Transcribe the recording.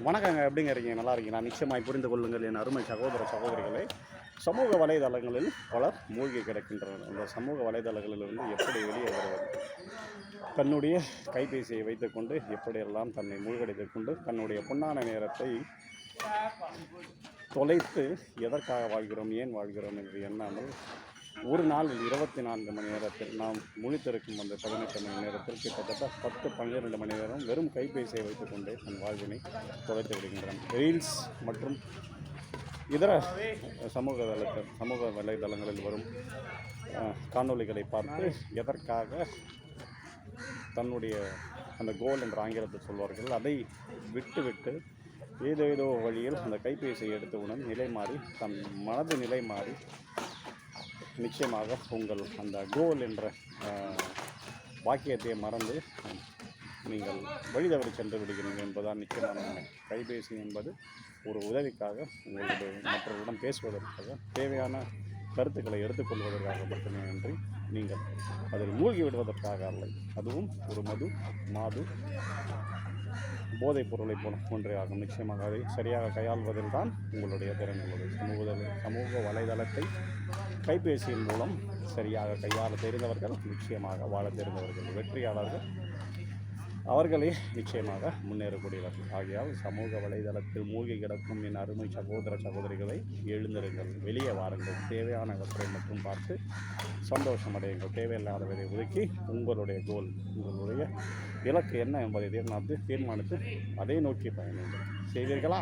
வணக்கங்க. எப்படிங்க இருக்கீங்க? நல்லா இருக்கீங்களா? நிச்சயமாய் புரிந்து கொள்ளுங்கள் என் அருமை சகோதர சகோதரிகளை. சமூக வலைதளங்களில் பலர் மூழ்கி கிடக்கின்றனர். அந்த சமூக வலைதளங்களிலிருந்து எப்படி வெளியே வருவது? தன்னுடைய கைபேசியை வைத்துக்கொண்டு எப்படியெல்லாம் தன்னை மூழ்கடித்துக் கொண்டு தன்னுடைய பொன்னான நேரத்தை தொலைத்து எதற்காக வாழ்கிறோம், ஏன் வாழ்கிறோம் என்று எண்ணாமல் ஒரு நாளில் 24 மணி நேரத்தில் நாம் முழித்திருக்கும் அந்த 18 மணி நேரத்தில் கிட்டத்தட்ட 10-12 மணி நேரம் வெறும் கைபேசியை வைத்துக்கொண்டே தன் வாழ்வினை தொலைத்து விடுகின்றன. ரீல்ஸ் மற்றும் இதர சமூக வலைதளங்களில் வரும் காணொளிகளை பார்த்து எதற்காக தன்னுடைய அந்த கோல் என்று ஆங்கிலத்தில் சொல்வார்கள் அதை விட்டு ஏதோ வழியில் அந்த கைபேசியை எடுத்தவுடன் நிலை மாறி தன் மனது நிலை மாறி நிச்சயமாக உங்கள் அந்த கோல் என்ற வாக்கியத்தை மறந்து நீங்கள் வழி தவறி சென்று விடுகிறீர்கள் என்பதுதான் நிச்சயமான உண்மை. கைபேசி என்பது ஒரு உதவிக்காக, உங்களுடைய மற்றவர்களிடம் பேசுவதற்காக, தேவையான கருத்துக்களை எடுத்துக்கொள்வதற்காக மட்டுமே அன்றி நீங்கள் அதில் மூழ்கி விடுவதற்காக அல்ல. அதுவும் ஒரு மாது போதைப் பொருளை போல ஒன்றே ஆகும். நிச்சயமாக அதை சரியாக கையாள்வதில் தான் உங்களுடைய திறன் உள்ளது. சமூக வலைதளத்தை கைபேசியின் மூலம் சரியாக கையாள தெரிந்தவர்கள் நிச்சயமாக வாழ தெரிந்தவர்கள் வெற்றியாளர்கள். அவர்களே நிச்சயமாக முன்னேறக்கூடியவர்கள். ஆகையால் சமூக வலைதளத்தில் மூழ்கி கிடக்கும் என் அருமை சகோதர சகோதரிகளை எழுந்திருங்கள், வெளியே வாருங்கள், தேவையானவற்றை மட்டும் பார்த்து சந்தோஷம் அடையுங்கள். தேவையில்லாதவரை ஒதுக்கி உங்களுடைய கோல், உங்களுடைய இலக்கு என்ன என்பதை தீர்மானித்து அதை நோக்கி பயணிங்கள். செய்வீர்களா?